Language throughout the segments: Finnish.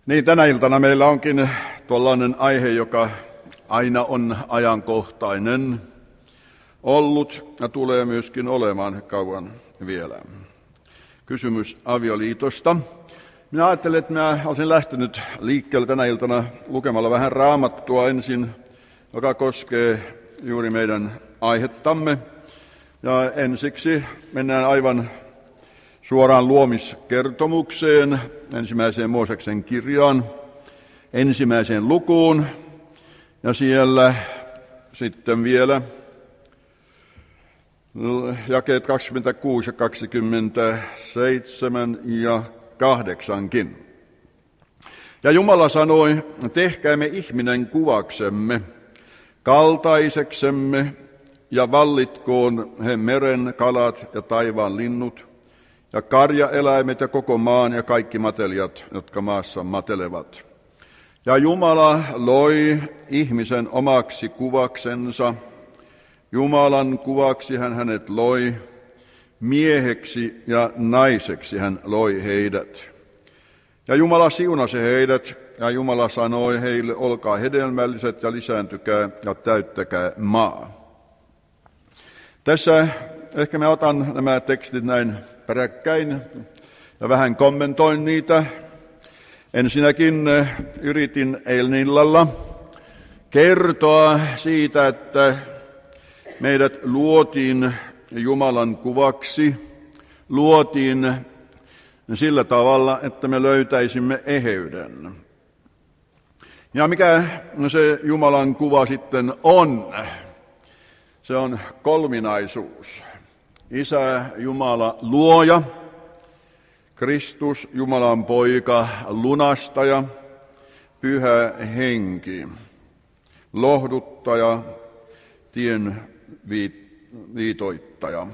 Niin, tänä iltana meillä onkin tuollainen aihe, joka aina on ajankohtainen ollut ja tulee myöskin olemaan kauan vielä. Kysymys avioliitosta. Minä ajattelin, että minä olisin lähtenyt liikkeelle tänä iltana lukemalla vähän Raamattua ensin, joka koskee juuri meidän aihettamme. Ja ensiksi mennään aivan suoraan luomiskertomukseen, ensimmäiseen Mooseksen kirjaan, ensimmäiseen lukuun, ja siellä sitten vielä jakeet 26 ja 27 ja 8kin. Ja Jumala sanoi, tehkäämme ihminen kuvaksemme, kaltaiseksemme, ja vallitkoon he meren kalat ja taivaan linnut, ja karjaeläimet ja koko maan ja kaikki matelijat, jotka maassa matelevat. Ja Jumala loi ihmisen omaksi kuvaksensa. Jumalan kuvaksi hän hänet loi, mieheksi ja naiseksi hän loi heidät. Ja Jumala siunasi heidät, ja Jumala sanoi heille, olkaa hedelmälliset ja lisääntykää ja täyttäkää maa. Tässä ehkä mä otan nämä tekstit näin peräkkäin ja vähän kommentoin niitä. Ensinnäkin yritin eilen illalla kertoa siitä, että meidät luotiin Jumalan kuvaksi, luotiin sillä tavalla, että me löytäisimme eheyden. Ja mikä se Jumalan kuva sitten on? Se on kolminaisuus. Isä Jumala luoja, Kristus Jumalan poika lunastaja, Pyhä Henki, lohduttaja, tien viitoittaja.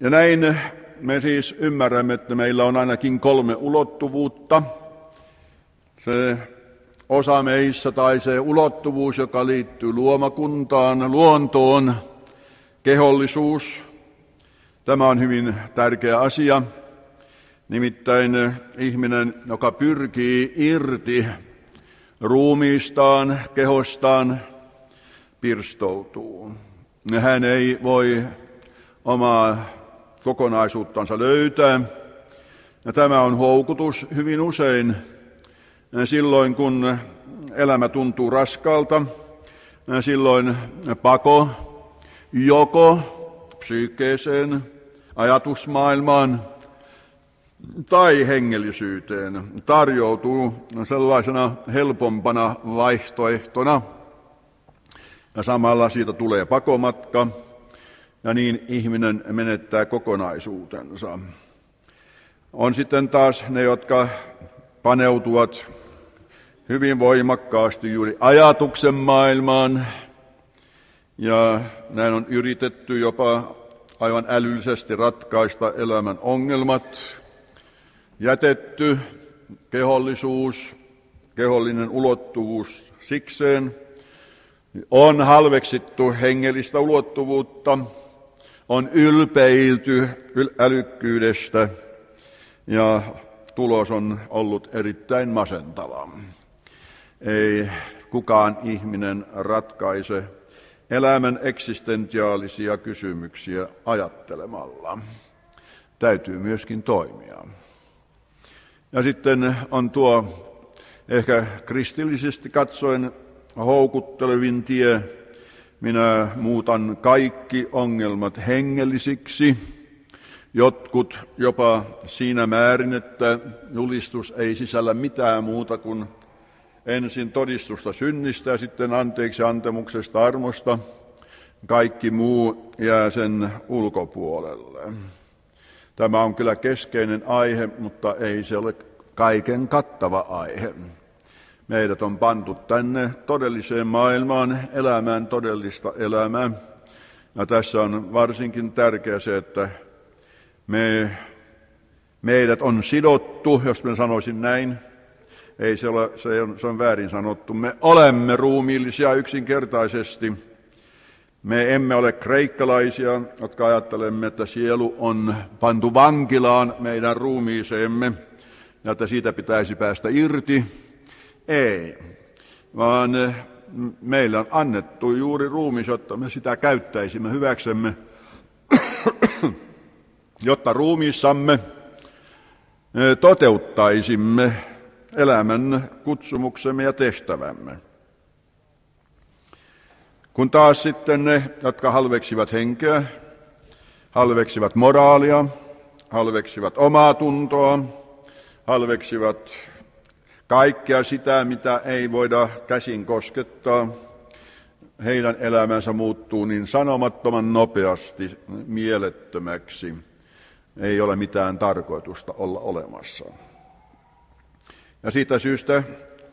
Ja näin me siis ymmärrämme, että meillä on ainakin 3 ulottuvuutta. Se osa meissä tai se ulottuvuus, joka liittyy luomakuntaan, luontoon, kehollisuus. Tämä on hyvin tärkeä asia. Nimittäin ihminen, joka pyrkii irti ruumiistaan, kehostaan, pirstoutuu. Hän ei voi omaa kokonaisuuttansa löytää. Ja tämä on houkutus hyvin usein silloin, kun elämä tuntuu raskaalta. Silloin pako joko psyykkeeseen, ajatusmaailmaan tai hengellisyyteen tarjoutuu sellaisena helpompana vaihtoehtona. Ja samalla siitä tulee pakomatka, ja niin ihminen menettää kokonaisuutensa. On sitten taas ne, jotka paneutuvat hyvin voimakkaasti juuri ajatuksen maailmaan, ja näin on yritetty jopa aivan älyllisesti ratkaista elämän ongelmat, jätetty kehollisuus, kehollinen ulottuvuus sikseen, on halveksittu hengellistä ulottuvuutta, on ylpeilty älykkyydestä ja tulos on ollut erittäin masentava. Ei kukaan ihminen ratkaise elämän eksistentiaalisia kysymyksiä ajattelemalla. Täytyy myöskin toimia. Ja sitten on tuo ehkä kristillisesti katsoen houkuttelevin tie. Minä muutan kaikki ongelmat hengellisiksi. Jotkut jopa siinä määrin, että julistus ei sisällä mitään muuta kuin ensin todistusta synnistä ja sitten anteeksi antemuksesta, armosta. Kaikki muu jää sen ulkopuolelle. Tämä on kyllä keskeinen aihe, mutta ei se ole kaiken kattava aihe. Meidät on pantu tänne todelliseen maailmaan, elämään todellista elämää. Ja tässä on varsinkin tärkeää se, että meidät on sidottu, jos minä sanoisin näin. Ei se ole, se on väärin sanottu. Me olemme ruumiillisia yksinkertaisesti. Me emme ole kreikkalaisia, jotka ajattelemme, että sielu on pantu vankilaan meidän ruumiiseemme. ja että siitä pitäisi päästä irti. Ei, vaan meillä on annettu juuri ruumis, jotta me sitä käyttäisimme hyväksemme, jotta ruumiissamme toteuttaisimme elämän kutsumuksemme ja tehtävämme. Kun taas sitten ne, jotka halveksivat henkeä, halveksivat moraalia, halveksivat omaa tuntoa, halveksivat kaikkea sitä, mitä ei voida käsin koskettaa, heidän elämänsä muuttuu niin sanomattoman nopeasti mielettömäksi. Ei ole mitään tarkoitusta olla olemassa. Ja siitä syystä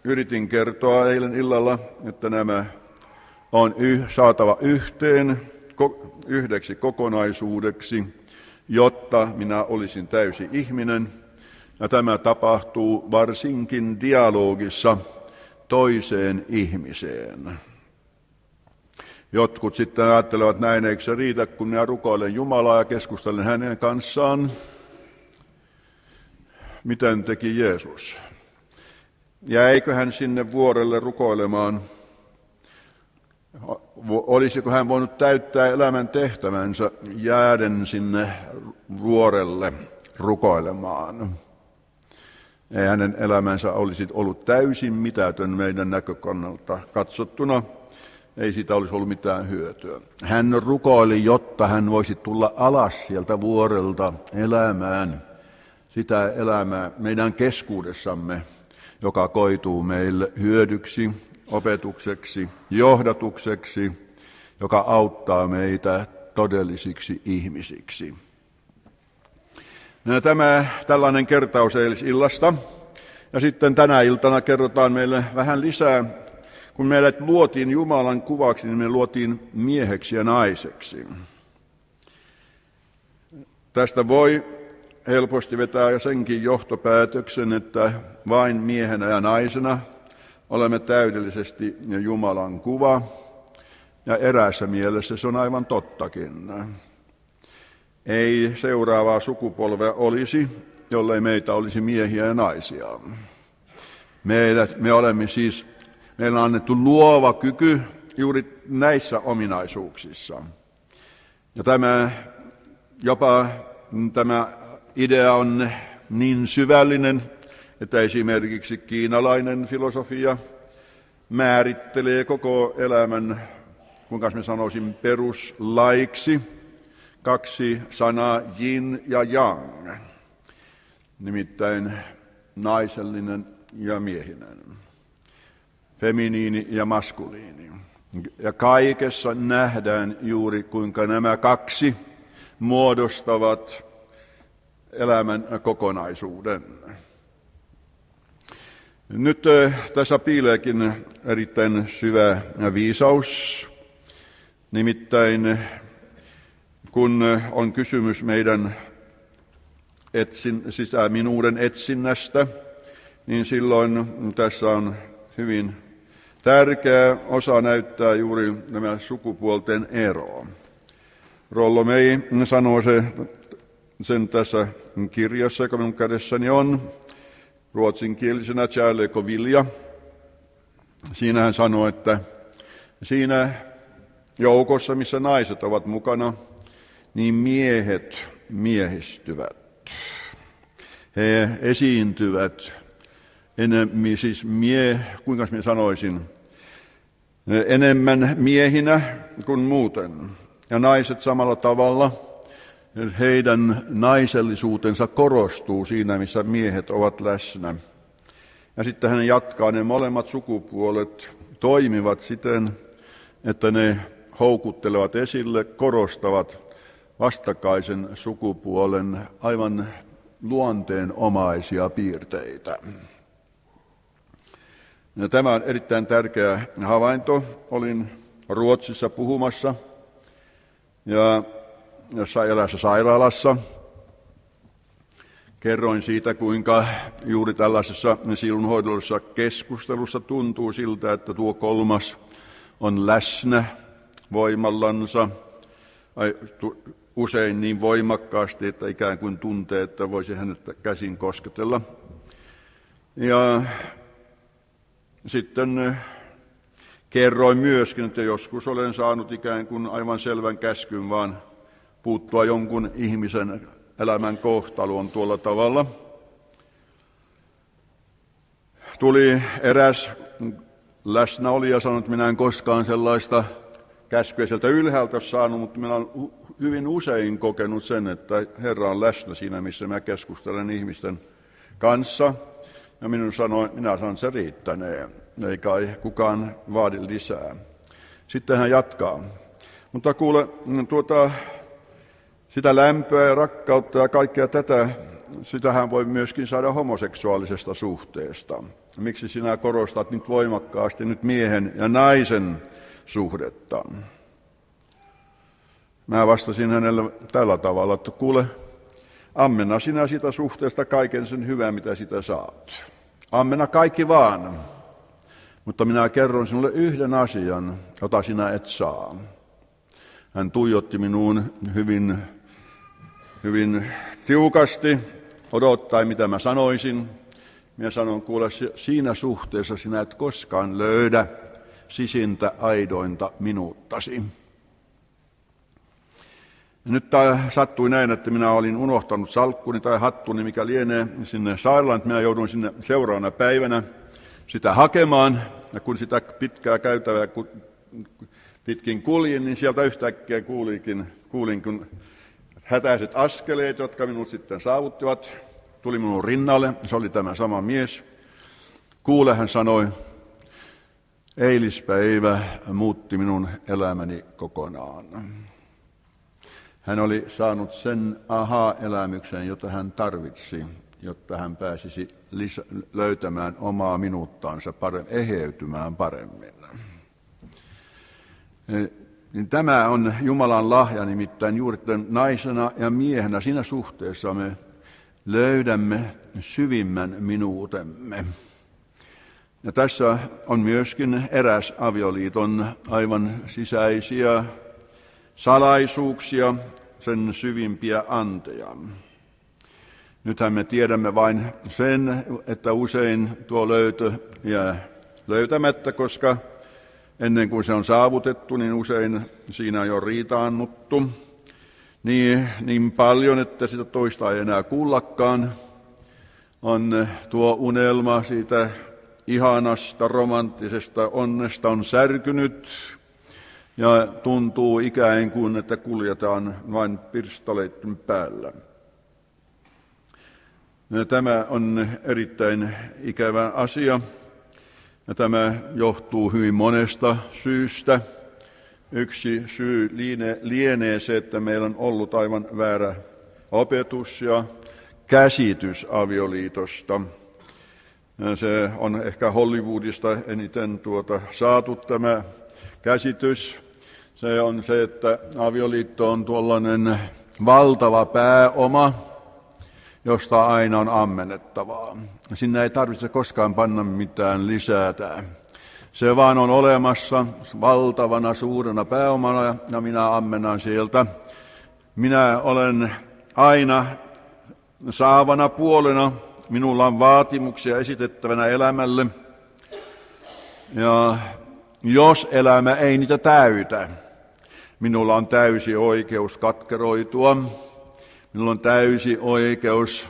yritin kertoa eilen illalla, että nämä on saatava yhteen yhdeksi kokonaisuudeksi, jotta minä olisin täysi ihminen. Ja tämä tapahtuu varsinkin dialogissa toiseen ihmiseen. Jotkut sitten ajattelevat näin, eikö se riitä, kun minä rukoilen Jumalaa ja keskustelen hänen kanssaan. Miten teki Jeesus? Jäikö hän sinne vuorelle rukoilemaan? Olisiko hän voinut täyttää elämän tehtävänsä jääden sinne vuorelle rukoilemaan? Ei hänen elämänsä olisi ollut täysin mitätön meidän näkökannalta katsottuna. Ei siitä olisi ollut mitään hyötyä. Hän rukoili, jotta hän voisi tulla alas sieltä vuorelta elämään sitä elämää meidän keskuudessamme, joka koituu meille hyödyksi, opetukseksi, johdatukseksi, joka auttaa meitä todellisiksi ihmisiksi. Tämä tällainen kertaus eilisillasta. Ja sitten tänä iltana kerrotaan meille vähän lisää. Kun meidät luotiin Jumalan kuvaksi, niin me luotiin mieheksi ja naiseksi. Tästä voi helposti vetää senkin johtopäätöksen, että vain miehenä ja naisena olemme täydellisesti Jumalan kuva. Ja eräässä mielessä se on aivan tottakin. Ei seuraavaa sukupolvea olisi, jollei meitä olisi miehiä ja naisia. Me olemme siis, meillä on annettu luova kyky juuri näissä ominaisuuksissa. Ja tämä idea on niin syvällinen, että esimerkiksi kiinalainen filosofia määrittelee koko elämän, kuinka me sanoisin, peruslaiksi 2 sanaa yin ja yang, nimittäin naisellinen ja miehinen, feminiini ja maskuliini. Ja kaikessa nähdään juuri, kuinka nämä 2 muodostavat elämän kokonaisuuden. Nyt tässä piileekin erittäin syvä viisaus, nimittäin kun on kysymys meidän minuuden etsinnästä, niin silloin tässä on hyvin tärkeä osa näyttää juuri nämä sukupuolten eroa. Rollo May sanoo sen tässä kirjassa, joka minun kädessäni on, ruotsinkielisenä kärlekovilja. Siinä hän sanoo, että siinä joukossa, missä naiset ovat mukana, niin miehet miehistyvät. He esiintyvät enemmän, siis kuinka minä sanoisin, enemmän miehinä kuin muuten. Ja naiset samalla tavalla, heidän naisellisuutensa korostuu siinä, missä miehet ovat läsnä. Ja sitten hän jatkaa, ne molemmat sukupuolet toimivat siten, että ne houkuttelevat esille, korostavat vastakkaisen sukupuolen aivan luonteenomaisia piirteitä. Ja tämä on erittäin tärkeä havainto. Olin Ruotsissa puhumassa ja eräässä sairaalassa. Kerroin siitä, kuinka juuri tällaisessa sielunhoidollisessa keskustelussa tuntuu siltä, että tuo 3. on läsnä voimallansa, usein niin voimakkaasti, että ikään kuin tuntee, että voisi hänet käsin kosketella. Ja sitten kerroin myöskin, että joskus olen saanut ikään kuin aivan selvän käskyn vaan puuttua jonkun ihmisen elämän kohtaloon tuolla tavalla. Tuli eräs läsnäolija ja sanoi, että minä en koskaan sellaista käskyä sieltä ylhäältä saanut, mutta minä olen hyvin usein kokenut sen, että Herra on läsnä siinä, missä mä keskustelen ihmisten kanssa. Ja minä sanoin, että se riittänee, ei kai kukaan vaadi lisää. Sitten hän jatkaa. Mutta kuule, sitä lämpöä ja rakkautta ja kaikkea tätä, sitähän voi myöskin saada homoseksuaalisesta suhteesta. Miksi sinä korostat nyt voimakkaasti nyt miehen ja naisen suhdetta? Mä vastasin hänelle tällä tavalla, että kuule, ammenna sinä sitä suhteesta kaiken sen hyvää, mitä sitä saat. Ammenna kaikki vaan. Mutta minä kerron sinulle yhden asian, jota sinä et saa. Hän tuijotti minuun hyvin tiukasti, odottaen mitä mä sanoisin. Minä sanon, kuule, siinä suhteessa sinä et koskaan löydä sisintä aidointa minuuttasi. Nyt sattui näin, että minä olin unohtanut salkkuni tai hattuni, mikä lienee sinne sairaalaan. Minä jouduin sinne seuraavana päivänä sitä hakemaan. Ja kun sitä pitkää käytävää pitkin kuljin, niin sieltä yhtäkkiä kuulin kun hätäiset askeleet, jotka minut sitten saavuttivat. Tuli minun rinnalle, se oli tämä sama mies. Kuule, hän sanoi, eilispäivä muutti minun elämäni kokonaan. Hän oli saanut sen aha-elämyksen, jota hän tarvitsi, jotta hän pääsisi löytämään omaa minuuttaansa, eheytymään paremmin. Niin tämä on Jumalan lahja, nimittäin juuri naisena ja miehenä siinä suhteessa me löydämme syvimmän minuutemme. Ja tässä on myöskin eräs avioliiton aivan sisäisiä salaisuuksia, sen syvimpiä anteja. Nythän me tiedämme vain sen, että usein tuo löytö jää löytämättä, koska ennen kuin se on saavutettu, niin usein siinä on jo riitaannuttu niin paljon, että sitä toista ei enää kuullakaan. On tuo unelma siitä ihanasta, romanttisesta onnesta on särkynyt ja tuntuu ikään kuin, että kuljetaan vain pirstaleiden päällä. Ja tämä on erittäin ikävä asia ja tämä johtuu hyvin monesta syystä. Yksi syy lienee se, että meillä on ollut aivan väärä opetus ja käsitys avioliitosta. Se on ehkä Hollywoodista eniten saatu tämä käsitys. Se on se, että avioliitto on tuollainen valtava pääoma, josta aina on ammennettavaa. Sinne ei tarvitse koskaan panna mitään lisätä. Se vaan on olemassa valtavana suurena pääomana ja minä ammennan sieltä. Minä olen aina saavana puolena. Minulla on vaatimuksia esitettävänä elämälle. Ja jos elämä ei niitä täytä, minulla on täysi oikeus katkeroitua. Minulla on täysi oikeus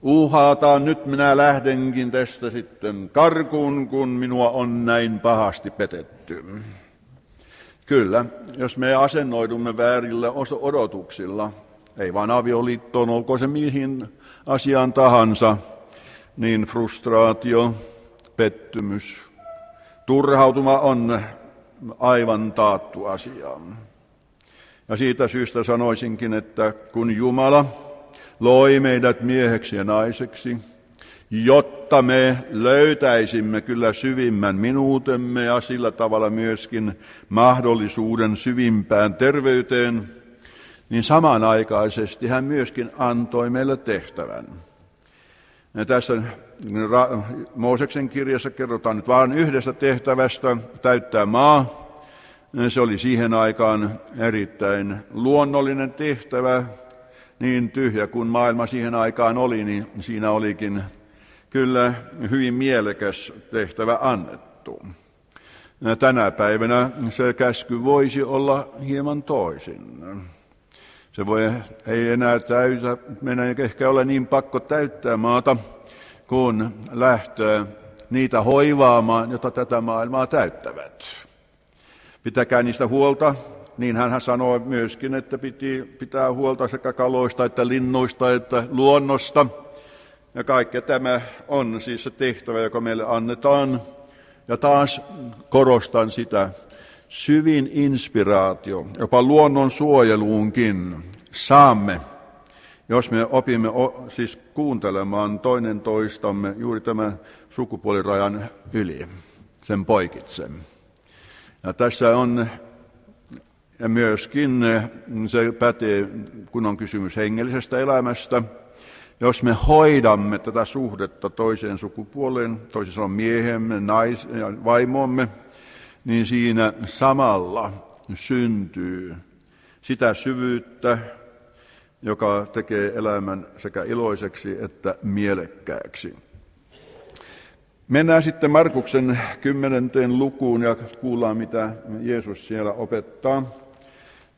uhata, nyt minä lähdenkin tästä sitten karkuun, kun minua on näin pahasti petetty. Kyllä, jos me asennoidumme väärillä odotuksilla, ei vaan avioliittoon, olkoon se mihin asiaan tahansa, niin frustraatio, pettymys, turhautuma on aivan taattu asia. Ja siitä syystä sanoisinkin, että kun Jumala loi meidät mieheksi ja naiseksi, jotta me löytäisimme kyllä syvimmän minuutemme ja sillä tavalla myöskin mahdollisuuden syvimpään terveyteen, niin samanaikaisesti hän myöskin antoi meille tehtävän. Ja tässä Mooseksen kirjassa kerrotaan nyt vain yhdestä tehtävästä, täyttää maa. Se oli siihen aikaan erittäin luonnollinen tehtävä, niin tyhjä kuin maailma siihen aikaan oli, niin siinä olikin kyllä hyvin mielekäs tehtävä annettu. Ja tänä päivänä se käsky voisi olla hieman toisin. Ei enää meidän ei ehkä ole niin pakko täyttää maata, kun lähtee niitä hoivaamaan, jota tätä maailmaa täyttävät. Pitäkää niistä huolta, niin hän sanoi myöskin, että pitää huolta sekä kaloista että linnuista että luonnosta. Ja kaikki tämä on siis se tehtävä, joka meille annetaan. Ja taas korostan sitä, syvin inspiraatio, jopa luonnon suojeluunkin saamme, jos me opimme siis kuuntelemaan toinen toistamme juuri tämän sukupuolirajan yli, sen poikitse. Ja tässä on, ja myöskin se pätee, kun on kysymys hengellisestä elämästä, jos me hoidamme tätä suhdetta toiseen sukupuoleen, toisin sanoen miehemme, ja vaimomme, niin siinä samalla syntyy sitä syvyyttä, joka tekee elämän sekä iloiseksi että mielekkääksi. Mennään sitten Markuksen 10. lukuun ja kuullaan, mitä Jeesus siellä opettaa.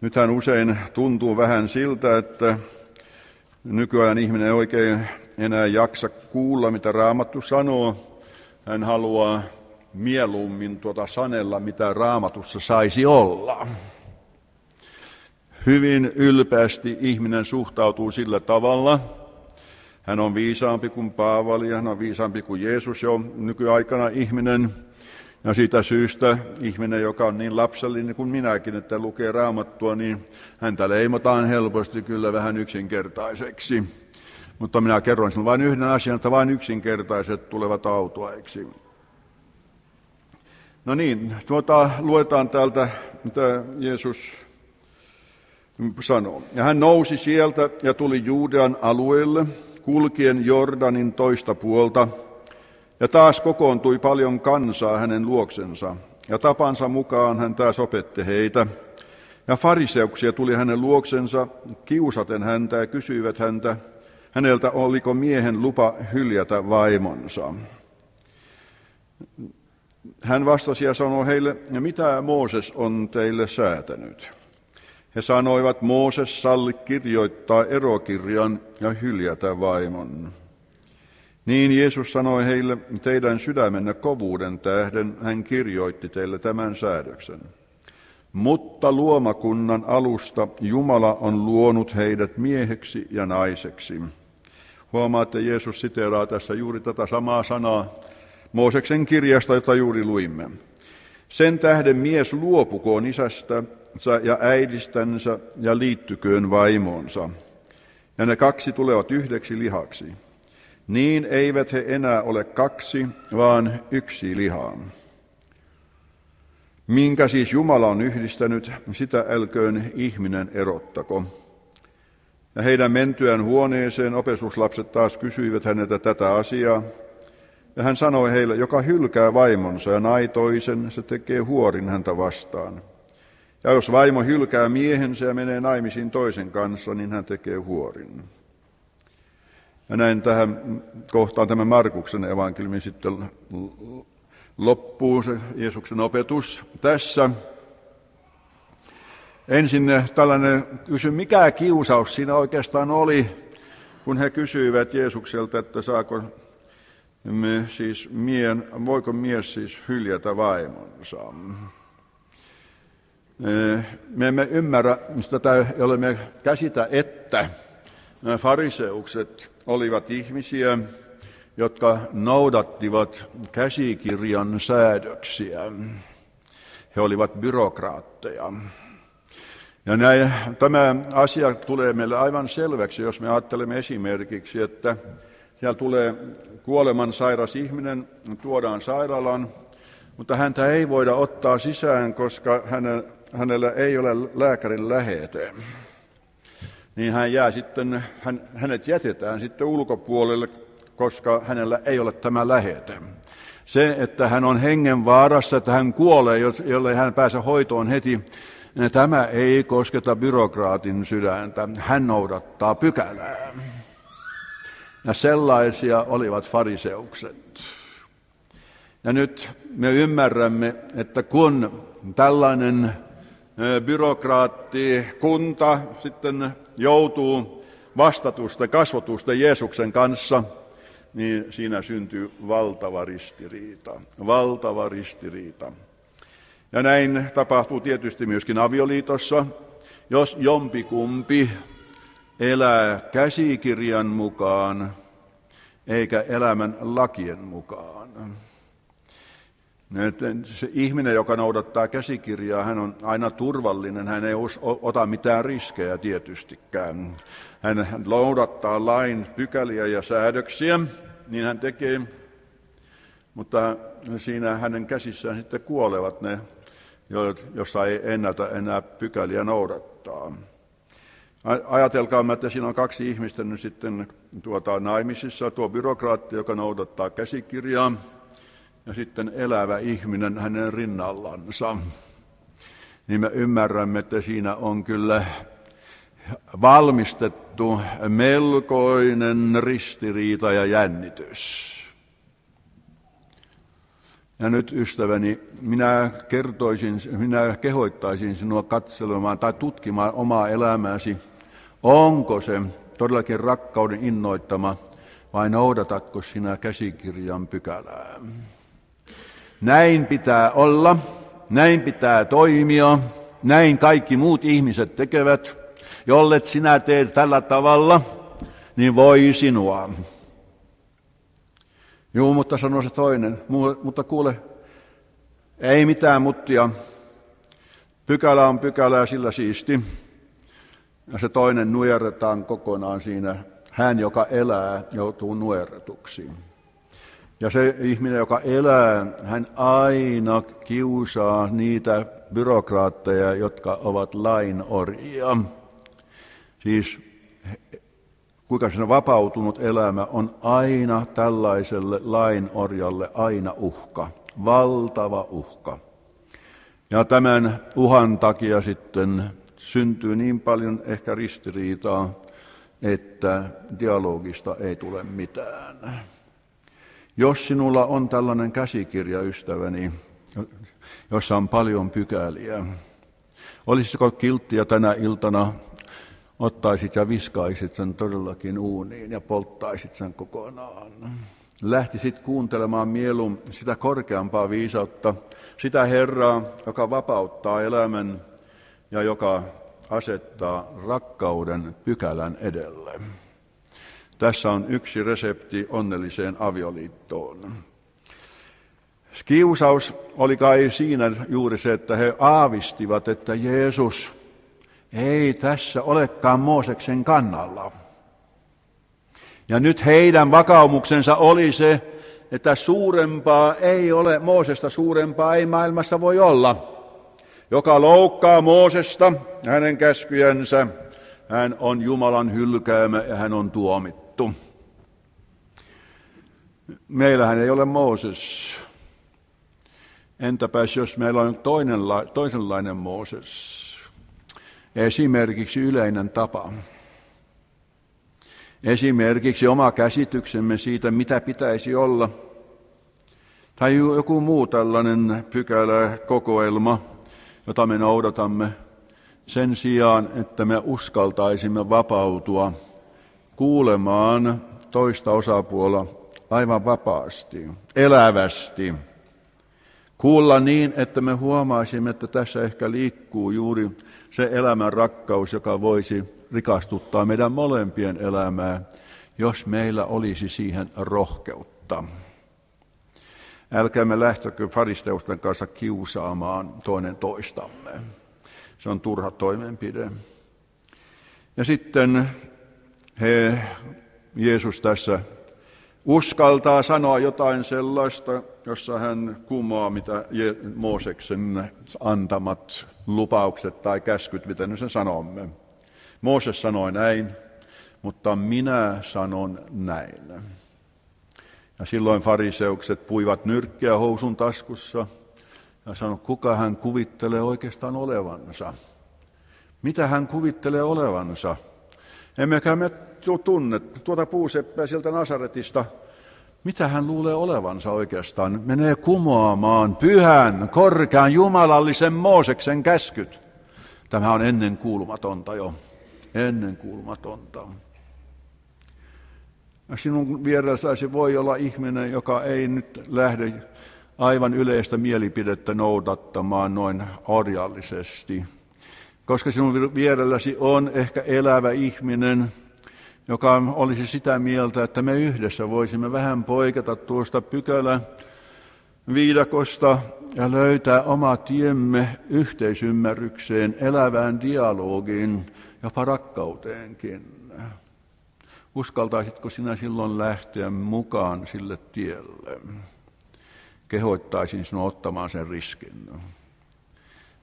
Nythän usein tuntuu vähän siltä, että nykyajan ihminen ei oikein enää jaksa kuulla, mitä Raamattu sanoo. Hän haluaa mieluummin sanella, mitä Raamatussa saisi olla. Hyvin ylpeästi ihminen suhtautuu sillä tavalla. Hän on viisaampi kuin Paavali, hän on viisaampi kuin Jeesus jo nykyaikana ihminen. Ja siitä syystä ihminen, joka on niin lapsellinen kuin minäkin, että lukee Raamattua, niin häntä leimataan helposti kyllä vähän yksinkertaiseksi. Mutta minä kerron sinulle vain yhden asian, että vain yksinkertaiset tulevat autuaiksi. No niin, luetaan täältä, mitä Jeesus sanoo. Ja hän nousi sieltä ja tuli Juudean alueelle, kulkien Jordanin toista puolta, ja taas kokoontui paljon kansaa hänen luoksensa, ja tapansa mukaan hän taas opetti heitä. Ja fariseuksia tuli hänen luoksensa, kiusaten häntä ja kysyivät häneltä, oliko miehen lupa hyljätä vaimonsa. Hän vastasi ja sanoi heille, mitä Mooses on teille säätänyt? He sanoivat, Mooses salli kirjoittaa erokirjan ja hyljätä vaimon. Niin Jeesus sanoi heille, teidän sydämenne kovuuden tähden hän kirjoitti teille tämän säädöksen. Mutta luomakunnan alusta Jumala on luonut heidät mieheksi ja naiseksi. Huomaatte, Jeesus siteeraa tässä juuri tätä samaa sanaa Mooseksen kirjasta, jota juuri luimme. Sen tähden mies luopukoon isästä ja äidistänsä ja liittyköön vaimoonsa. Ja ne kaksi tulevat yhdeksi lihaksi. Niin eivät he enää ole kaksi, vaan yksi liha. Minkä siis Jumala on yhdistänyt, sitä älköön ihminen erottako. Ja heidän mentyään huoneeseen opetuslapset taas kysyivät häneltä tätä asiaa. Ja hän sanoi heille, joka hylkää vaimonsa ja naitoisen, se tekee huorin häntä vastaan. Ja jos vaimo hylkää miehensä ja menee naimisiin toisen kanssa, niin hän tekee huorin. Ja näin tähän kohtaan tämä Markuksen evankeliumi sitten loppuu, se Jeesuksen opetus tässä. Ensin tällainen kysymys, mikä kiusaus siinä oikeastaan oli, kun he kysyivät Jeesukselta, että voiko mies siis hyljätä vaimonsa. Me emme ymmärrä tätä, jolle me käsitä, että fariseukset olivat ihmisiä, jotka noudattivat käsikirjan säädöksiä. He olivat byrokraatteja. Ja tämä asia tulee meille aivan selväksi, jos me ajattelemme esimerkiksi, että siellä tulee kuolemansairas ihminen, tuodaan sairaalaan, mutta häntä ei voida ottaa sisään, koska hänellä ei ole lääkärin lähete. Niin hänet jätetään sitten ulkopuolelle, koska hänellä ei ole tämä lähete. Se, että hän on hengenvaarassa, että hän kuolee, jollei hän pääse hoitoon heti, tämä ei kosketa byrokraatin sydäntä. Hän noudattaa pykälää. Ja sellaisia olivat fariseukset. Ja nyt me ymmärrämme, että kun tällainen byrokraattikunta sitten joutuu vastatusten, kasvotusten Jeesuksen kanssa, niin siinä syntyy valtava ristiriita. Valtava ristiriita. Ja näin tapahtuu tietysti myöskin avioliitossa, jos jompikumpi elää käsikirjan mukaan eikä elämän lakien mukaan. Se ihminen, joka noudattaa käsikirjaa, hän on aina turvallinen, hän ei ota mitään riskejä tietystikään. Hän noudattaa lain pykäliä ja säädöksiä, niin hän tekee, mutta siinä hänen käsissään sitten kuolevat ne, jossa ei ennätä enää pykäliä noudattaa. Ajatelkaamme, että siinä on kaksi ihmistä nyt sitten naimisissa, tuo byrokraatti, joka noudattaa käsikirjaa, ja sitten elävä ihminen hänen rinnallansa. Niin me ymmärrämme, että siinä on kyllä valmistettu melkoinen ristiriita ja jännitys. Ja nyt ystäväni, minä kehoittaisin sinua katselemaan tai tutkimaan omaa elämääsi. Onko se todellakin rakkauden innoittama vai noudatatko sinä käsikirjan pykälää? Näin pitää olla, näin pitää toimia, näin kaikki muut ihmiset tekevät. Jollet sinä teet tällä tavalla, niin voi sinua. Juu, mutta sanoo se toinen. Mutta kuule, ei mitään muttia. Pykälä on pykälää, sillä siisti. Ja se toinen nujerretaan kokonaan siinä. Hän, joka elää, joutuu nujerretuksi. Ja se ihminen, joka elää, hän aina kiusaa niitä byrokraatteja, jotka ovat lainorjia. Siis kuinka sen vapautunut elämä on aina tällaiselle lainorjalle aina uhka, valtava uhka. Ja tämän uhan takia sitten syntyy niin paljon ehkä ristiriitaa, että dialogista ei tule mitään. Jos sinulla on tällainen käsikirja, ystäväni, jossa on paljon pykäliä, olisiko kilttiä tänä iltana, ottaisit ja viskaisit sen todellakin uuniin ja polttaisit sen kokonaan. Lähtisit kuuntelemaan mieluummin sitä korkeampaa viisautta, sitä Herraa, joka vapauttaa elämän ja joka asettaa rakkauden pykälän edelle. Tässä on yksi resepti onnelliseen avioliittoon. Kiusaus oli kai siinä juuri se, että he aavistivat, että Jeesus ei tässä olekaan Mooseksen kannalla. Ja nyt heidän vakaumuksensa oli se, että suurempaa ei ole, Moosesta suurempaa ei maailmassa voi olla. Joka loukkaa Moosesta ja hänen käskyjänsä, hän on Jumalan hylkäämä ja hän on tuomittu. Meillähän ei ole Mooses. Entäpäs jos meillä on toisenlainen Mooses? Esimerkiksi yleinen tapa. Esimerkiksi oma käsityksemme siitä, mitä pitäisi olla. Tai joku muu tällainen pykäläkokoelma, jota me noudatamme sen sijaan, että me uskaltaisimme vapautua kuulemaan toista osapuolta aivan vapaasti, elävästi. Kuulla niin, että me huomaisimme, että tässä ehkä liikkuu juuri se elämän rakkaus, joka voisi rikastuttaa meidän molempien elämää, jos meillä olisi siihen rohkeutta. Älkäämme lähtökö faristeusten kanssa kiusaamaan toinen toistamme. Se on turha toimenpide. Ja sitten Jeesus tässä uskaltaa sanoa jotain sellaista, jossa hän kumoaa mitä Mooseksen antamat lupaukset tai käskyt, miten sen sanomme. Mooses sanoi näin, mutta minä sanon näin. Ja silloin fariseukset puivat nyrkkiä housun taskussa ja sanoi, kuka hän kuvittelee oikeastaan olevansa. Mitä hän kuvittelee olevansa? Emmekä me tunnet tuota puuseppää sieltä Nasaretista. Mitä hän luulee olevansa oikeastaan? Menee kumoamaan pyhän, korkean, jumalallisen Mooseksen käskyt. Tämä on ennenkuulumatonta jo. Ennenkuulumatonta. Sinun vierelläsi voi olla ihminen, joka ei nyt lähde aivan yleistä mielipidettä noudattamaan noin orjallisesti. Koska sinun vierelläsi on ehkä elävä ihminen, joka olisi sitä mieltä, että me yhdessä voisimme vähän poiketa tuosta pykäläviidakosta ja löytää oma tiemme yhteisymmärrykseen, elävään dialogiin, jopa rakkauteenkin. Uskaltaisitko sinä silloin lähteä mukaan sille tielle? Kehoittaisin sinua ottamaan sen riskin.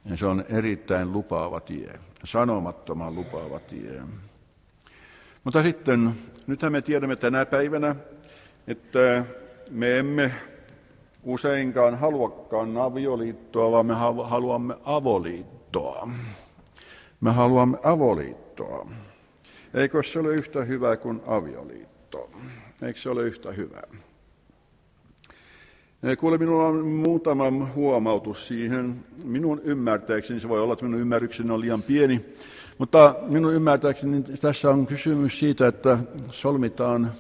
Ja se on erittäin lupaava tie, sanomattoman lupaava tie. Mutta sitten, nythän me tiedämme tänä päivänä, että me emme useinkaan haluakaan avioliittoa, vaan me haluamme avoliittoa. Me haluamme avoliittoa. Eikö se ole yhtä hyvä kuin avioliitto? Eikö se ole yhtä hyvä? Kuule, minulla on muutama huomautus siihen. Minun ymmärtääkseni, se voi olla, että minun ymmärrykseni on liian pieni, mutta minun ymmärtääkseni tässä on kysymys siitä, että solmitaan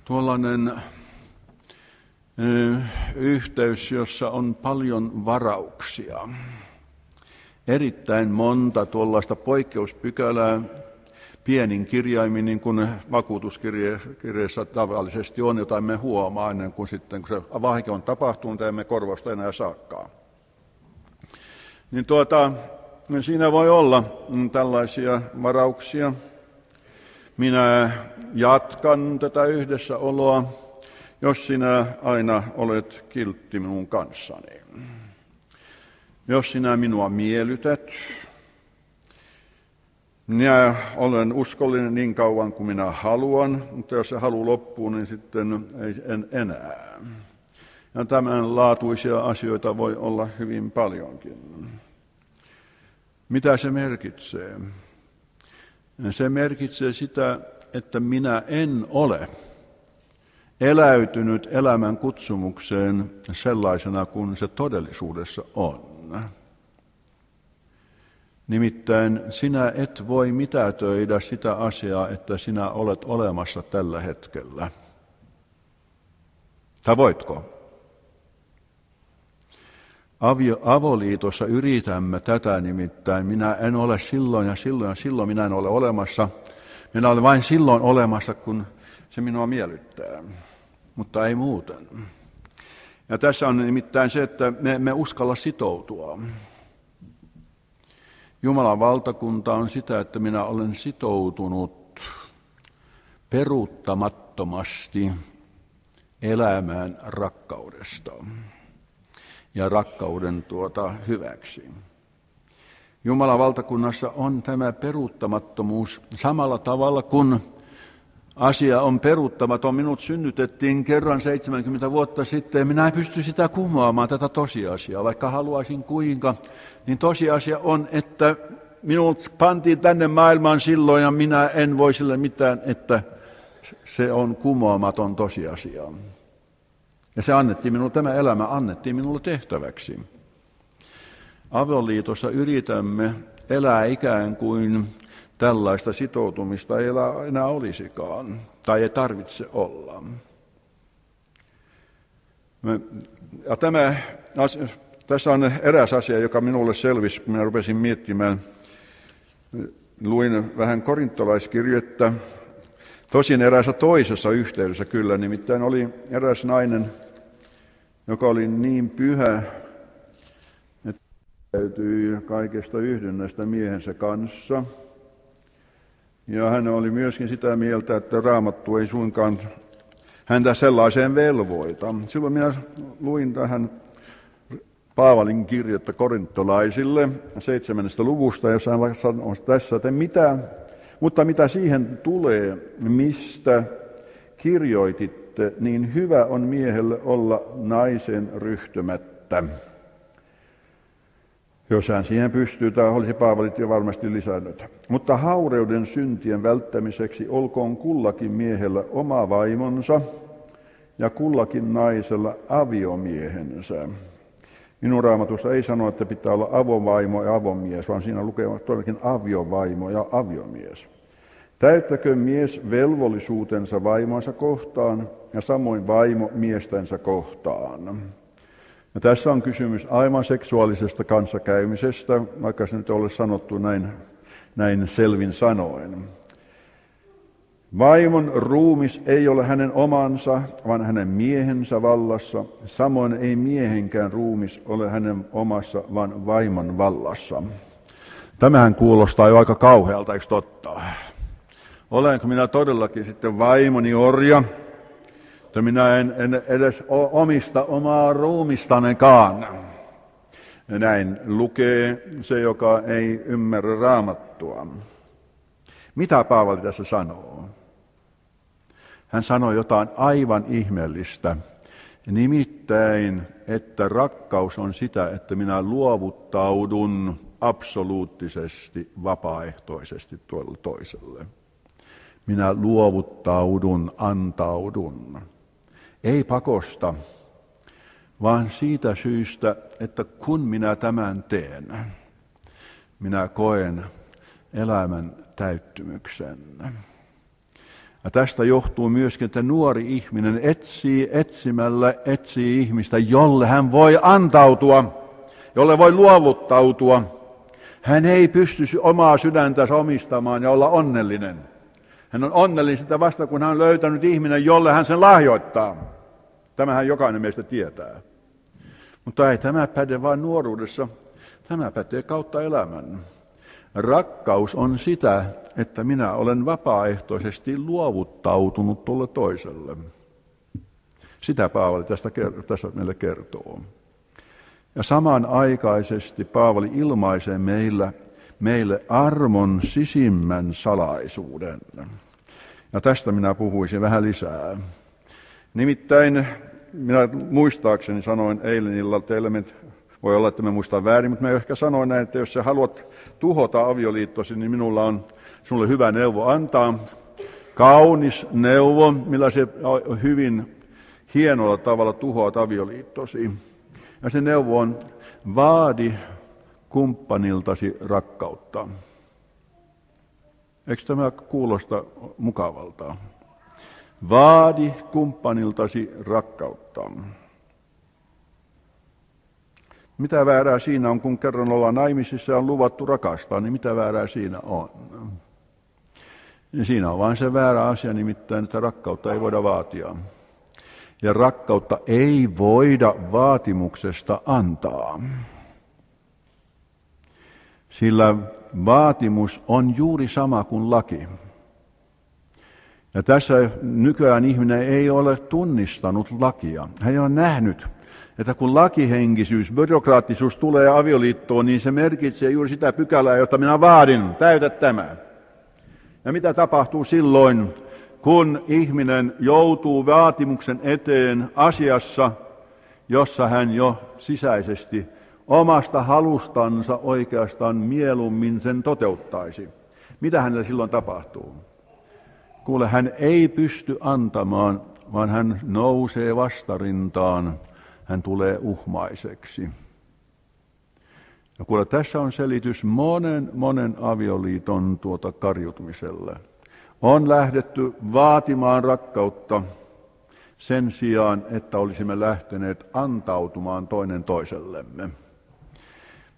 tuollainen yhteys, jossa on paljon varauksia. Erittäin monta tuollaista poikkeuspykälää, pienin kirjaimin, niin kuin vakuutuskirjeessä tavallisesti on, jota emme huomaa ennen kuin sitten, kun se vahinko on tapahtunut, emme korvausta enää saakaan. Niin siinä voi olla tällaisia varauksia. Minä jatkan tätä yhdessäoloa, jos sinä aina olet kiltti minun kanssani. Jos sinä minua miellytät, minä olen uskollinen niin kauan kuin minä haluan, mutta jos se halu loppuu, niin sitten en enää. Ja tämän laatuisia asioita voi olla hyvin paljonkin. Mitä se merkitsee? Se merkitsee sitä, että minä en ole eläytynyt elämän kutsumukseen sellaisena kuin se todellisuudessa on. Nimittäin sinä et voi mitätöidä sitä asiaa, että sinä olet olemassa tällä hetkellä. Tai voitko? Avoliitossa yritämme tätä nimittäin. Minä en ole silloin ja silloin ja silloin minä en ole olemassa. Minä olen vain silloin olemassa, kun se minua miellyttää, mutta ei muuten. Ja tässä on nimittäin se, että me emme uskalla sitoutua. Jumalan valtakunta on sitä, että minä olen sitoutunut peruuttamattomasti elämään rakkaudesta ja rakkauden hyväksi. Jumalan valtakunnassa on tämä peruuttamattomuus samalla tavalla kuin asia on peruuttamaton. Minut synnytettiin kerran 70 vuotta sitten ja minä en pysty sitä kumoamaan tätä tosiasiaa, vaikka haluaisin kuinka. Niin tosiasia on, että minut pantiin tänne maailmaan silloin ja minä en voi sille mitään, että se on kumoamaton tosiasia. Ja se annettiin minulle, tämä elämä annettiin minulle tehtäväksi. Avioliitossa yritämme elää ikään kuin tällaista sitoutumista ei enää olisikaan, tai ei tarvitse olla. Ja tässä on eräs asia, joka minulle selvisi, kun minä rupesin miettimään. Luin vähän korintolaiskirjettä, tosin eräässä toisessa yhteydessä kyllä, nimittäin oli eräs nainen, joka oli niin pyhä, että täytyi kaikesta yhdynnästä miehensä kanssa. Ja hän oli myöskin sitä mieltä, että Raamattu ei suinkaan häntä sellaiseen velvoita. Silloin minä luin tähän Paavalin kirjettä korintolaisille 7. luvusta, jossa hän sanoo tässä, että mutta mitä siihen tulee, mistä kirjoititte, niin hyvä on miehelle olla naisen ryhtymättä. Jos hän siihen pystyy, tämä olisi Paavalit jo varmasti lisännyt. Mutta haureuden syntien välttämiseksi olkoon kullakin miehellä oma vaimonsa ja kullakin naisella aviomiehensä. Minun Raamatussa ei sano, että pitää olla avovaimo ja avomies, vaan siinä lukee todellakin aviovaimo ja aviomies. Täyttäkö mies velvollisuutensa vaimonsa kohtaan ja samoin vaimo miestensä kohtaan. Ja tässä on kysymys aivan seksuaalisesta kanssakäymisestä, vaikka se nyt ei ole sanottu näin selvin sanoen. Vaimon ruumis ei ole hänen omansa, vaan hänen miehensä vallassa. Samoin ei miehenkään ruumis ole hänen omassa, vaan vaimon vallassa. Tämähän kuulostaa jo aika kauhealta, eikö totta? Olenko minä todellakin sitten vaimoni orja? Että minä en edes omista omaa ruumistanekaan. Näin lukee se, joka ei ymmärrä Raamattua. Mitä Paavali tässä sanoo? Hän sanoi jotain aivan ihmeellistä. Nimittäin, että rakkaus on sitä, että minä luovuttaudun absoluuttisesti, vapaaehtoisesti tuolle toiselle. Minä luovuttaudun, antaudun. Ei pakosta, vaan siitä syystä, että kun minä tämän teen, minä koen elämän täyttymyksen. Ja tästä johtuu myöskin, että nuori ihminen etsii ihmistä, jolle hän voi antautua, jolle voi luovuttautua. Hän ei pysty omaa sydäntänsä omistamaan ja olla onnellinen. Hän on onnellinen sitä vasta, kun hän on löytänyt ihminen, jolle hän sen lahjoittaa. Tämähän jokainen meistä tietää. Mutta ei tämä päde vain nuoruudessa, tämä pätee kautta elämän. Rakkaus on sitä, että minä olen vapaaehtoisesti luovuttautunut tuolle toiselle. Sitä Paavali tässä meille kertoo. Ja samanaikaisesti Paavali ilmaisee meille armon sisimmän salaisuuden. Ja tästä minä puhuisin vähän lisää. Nimittäin minä muistaakseni sanoin eilen illalla teille, voi olla, että mä muistan väärin, mutta mä ehkä sanoin näin, että jos sä haluat tuhota avioliittosi, niin minulla on sinulle hyvä neuvo antaa. Kaunis neuvo, millä se hyvin hienolla tavalla tuhoat avioliittosi. Ja se neuvo on, vaadi kumppaniltasi rakkautta. Eikö tämä kuulosta mukavalta? Vaadi kumppaniltasi rakkautta. Mitä väärää siinä on, kun kerran ollaan naimisissa ja on luvattu rakastaa, niin mitä väärää siinä on? Ja siinä on vain se väärä asia, nimittäin, että rakkautta ei voida vaatia. Ja rakkautta ei voida vaatimuksesta antaa. Sillä vaatimus on juuri sama kuin laki. Ja tässä nykyään ihminen ei ole tunnistanut lakia. Hän ei ole nähnyt, että kun lakihenkisyys, byrokraattisuus tulee avioliittoon, niin se merkitsee juuri sitä pykälää, jota minä vaadin, täytä tämä. Ja mitä tapahtuu silloin, kun ihminen joutuu vaatimuksen eteen asiassa, jossa hän jo sisäisesti omasta halustansa oikeastaan mieluummin sen toteuttaisi? Mitä hänelle silloin tapahtuu? Kuule, hän ei pysty antamaan, vaan hän nousee vastarintaan, hän tulee uhmaiseksi. Ja kuule, tässä on selitys monen avioliiton karjutumiselle. On lähdetty vaatimaan rakkautta sen sijaan, että olisimme lähteneet antautumaan toinen toisellemme.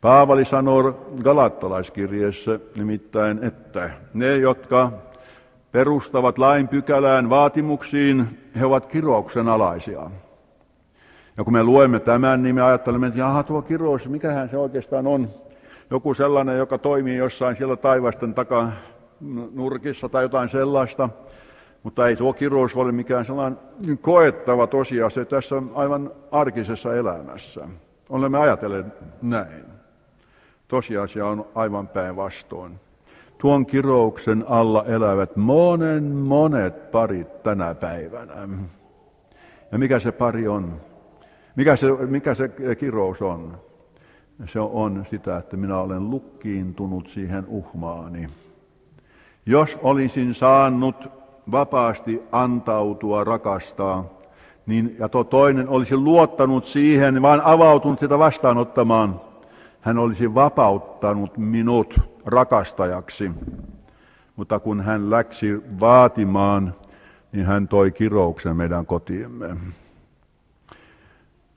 Paavali sanoo Galattalaiskirjeessä nimittäin, että ne, jotka perustavat lain pykälään vaatimuksiin, he ovat kirouksen alaisia. Ja kun me luemme tämän, niin me ajattelemme, että jaha, tuo kirous, mikähän se oikeastaan on? Joku sellainen, joka toimii jossain siellä taivasten takanurkissa tai jotain sellaista. Mutta ei tuo kirous ole mikään sellainen koettava tosiasia tässä aivan arkisessa elämässä. Olemme ajatelleet näin. Tosiasia on aivan päinvastoin. Tuon kirouksen alla elävät monet parit tänä päivänä. Ja mikä se pari on? Mikä se kirous on? Se on sitä, että minä olen lukkiintunut siihen uhmaani. Jos olisin saanut vapaasti antautua rakastaa, niin, ja toinen olisi luottanut siihen, vaan avautunut sitä vastaanottamaan, hän olisi vapauttanut minut rakastajaksi. Mutta kun hän läksi vaatimaan, niin hän toi kirouksen meidän kotiimme.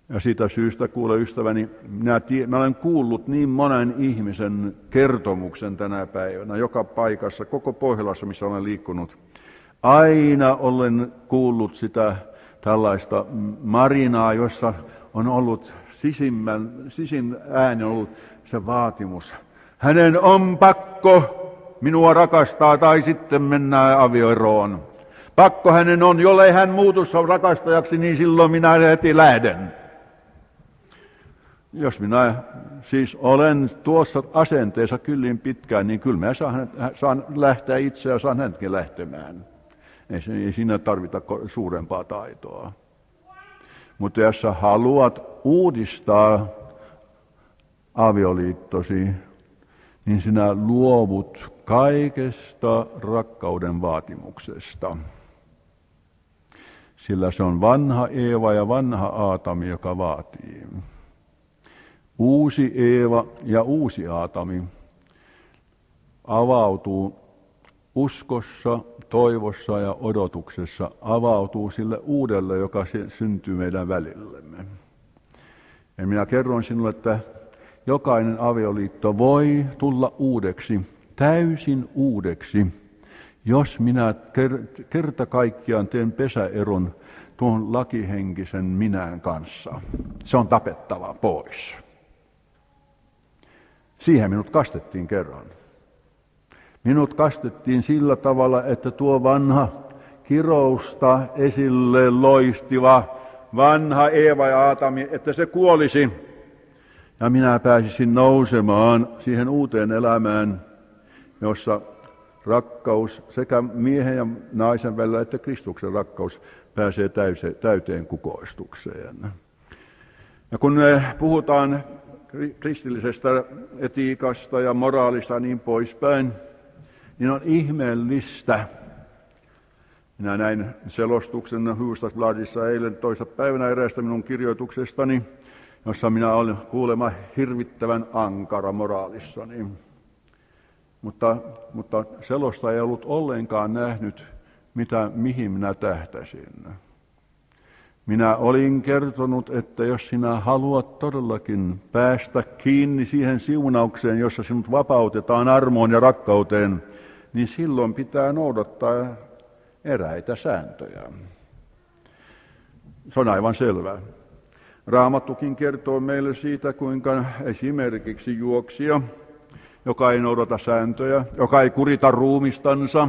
Ja siitä syystä, kuule ystäväni, minä olen kuullut niin monen ihmisen kertomuksen tänä päivänä, joka paikassa, koko Pohjolassa, missä olen liikkunut. Aina olen kuullut sitä tällaista marinaa, jossa on ollut sisin ääni ollut se vaatimus. Hänen on pakko minua rakastaa tai sitten mennään avioeroon. Pakko hänen on, jollei hän muutu rakastajaksi, niin silloin minä heti lähden. Jos minä siis olen tuossa asenteessa kyllin pitkään, niin kyllä mä saan lähteä itse ja saan hänetkin lähtemään. Ei siinä tarvita suurempaa taitoa. Mutta jos sä haluat uudistaa avioliittosi, niin sinä luovut kaikesta rakkauden vaatimuksesta. Sillä se on vanha Eeva ja vanha Aatami, joka vaatii. Uusi Eeva ja uusi Aatami avautuu uskossa, toivossa ja odotuksessa, avautuu sille uudelle, joka syntyy meidän välillemme. Ja minä kerron sinulle, että jokainen avioliitto voi tulla uudeksi, täysin uudeksi, jos minä kerta kaikkiaan teen pesäeron tuon lakihenkisen minän kanssa. Se on tapettava pois. Siihen minut kastettiin kerran. Minut kastettiin sillä tavalla, että tuo vanha kirousta esille loistiva vanha Eeva ja Aatami, että se kuolisi. Ja minä pääsisin nousemaan siihen uuteen elämään, jossa rakkaus sekä miehen ja naisen välillä että Kristuksen rakkaus pääsee täyteen kukoistukseen. Ja kun me puhutaan kristillisestä etiikasta ja moraalista ja niin poispäin, niin on ihmeellistä. Minä näin selostuksen Hufvudstadsbladissa eilen toissapäivänä eräästä minun kirjoituksestani, jossa minä olen kuulemma hirvittävän ankara moraalissani. Mutta selosta ei ollut ollenkaan nähnyt, mihin minä tähtäsin. Minä olin kertonut, että jos sinä haluat todellakin päästä kiinni siihen siunaukseen, jossa sinut vapautetaan armoon ja rakkauteen, niin silloin pitää noudattaa eräitä sääntöjä. Se on aivan selvää. Raamattukin kertoo meille siitä, kuinka esimerkiksi juoksija, joka ei noudata sääntöjä, joka ei kurita ruumistansa,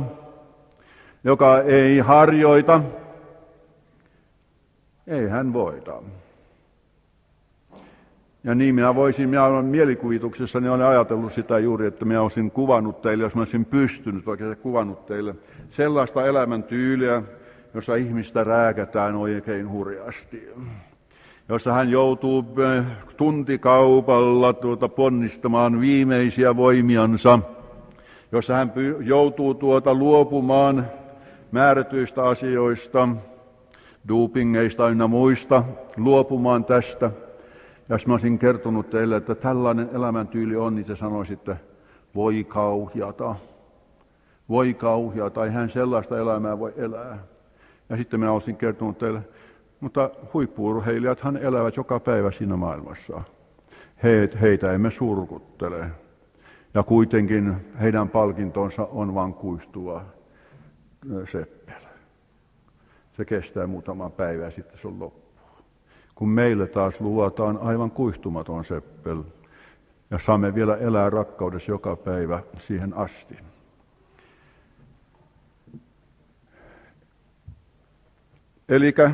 joka ei harjoita, ei hän voita. Ja niin minä olen mielikuvituksessani olen ajatellut sitä juuri, että minä olisin kuvannut teille, jos minä olisin pystynyt oikein kuvannut teille sellaista elämäntyyliä, jossa ihmistä rääkätään oikein hurjasti. Jossa hän joutuu tuntikaupalla ponnistamaan viimeisiä voimiansa, jossa hän joutuu luopumaan määrätyistä asioista, dopingeista ynnä muista, luopumaan tästä. Jos mä olisin kertonut teille, että tällainen elämäntyyli on, niin te sanoisitte, voi kauheata, ei hän sellaista elämää voi elää. Ja sitten minä olisin kertonut teille, mutta huippu-urheilijathan elävät joka päivä siinä maailmassa. Heitä emme surkuttele. Ja kuitenkin heidän palkintonsa on vain kuihtuva seppele. Se kestää muutama päivä ja sitten se on loppu. Kun meille taas luvataan aivan kuihtumaton seppel ja saamme vielä elää rakkaudessa joka päivä siihen asti. Elikkä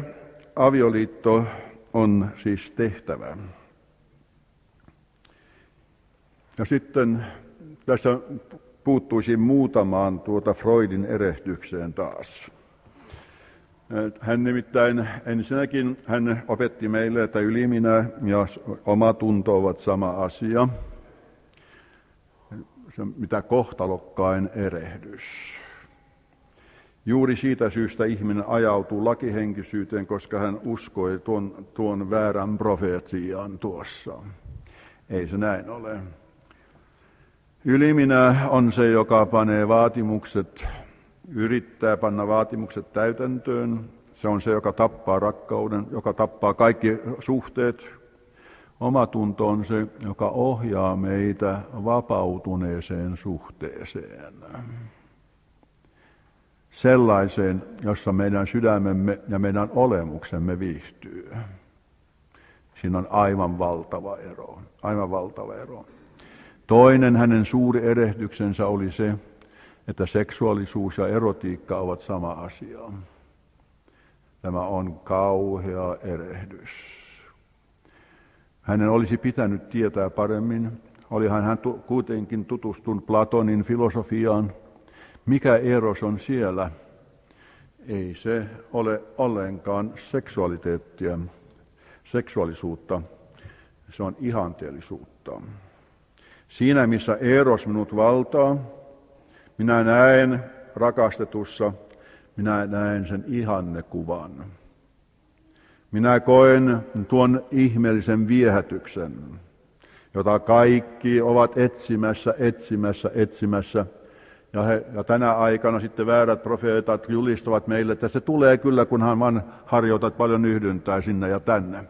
avioliitto on siis tehtävä. Ja sitten tässä puuttuisin muutamaan Freudin erehtykseen taas. Hän nimittäin ensinnäkin hän opetti meille, että yliminä ja omatunto ovat sama asia. Se mitä kohtalokkain erehdys. Juuri siitä syystä ihminen ajautuu lakihenkisyyteen, koska hän uskoi tuon väärän profeetian tuossa. Ei se näin ole. Yliminä on se, joka panee yrittää panna vaatimukset täytäntöön. Se on se, joka tappaa rakkauden, joka tappaa kaikki suhteet. Omatunto on se, joka ohjaa meitä vapautuneeseen suhteeseen. Sellaiseen, jossa meidän sydämemme ja meidän olemuksemme viihtyy. Siinä on aivan valtava ero. Toinen hänen suuri erehdyksensä oli se, että seksuaalisuus ja erotiikka ovat sama asia. Tämä on kauhea erehdys. Hänen olisi pitänyt tietää paremmin. Olihan hän kuitenkin tutustunut Platonin filosofiaan. Mikä eros on siellä? Ei se ole ollenkaan seksuaalisuutta. Se on ihanteellisuutta. Siinä, missä eros minut valtaa, minä näen rakastetussa, minä näen sen ihannekuvan. Minä koen tuon ihmeellisen viehätyksen, jota kaikki ovat etsimässä. Ja tänä aikana sitten väärät profeetat julistavat meille, että se tulee kyllä, kunhan vaan harjoitat paljon yhdyntää sinne ja tänne.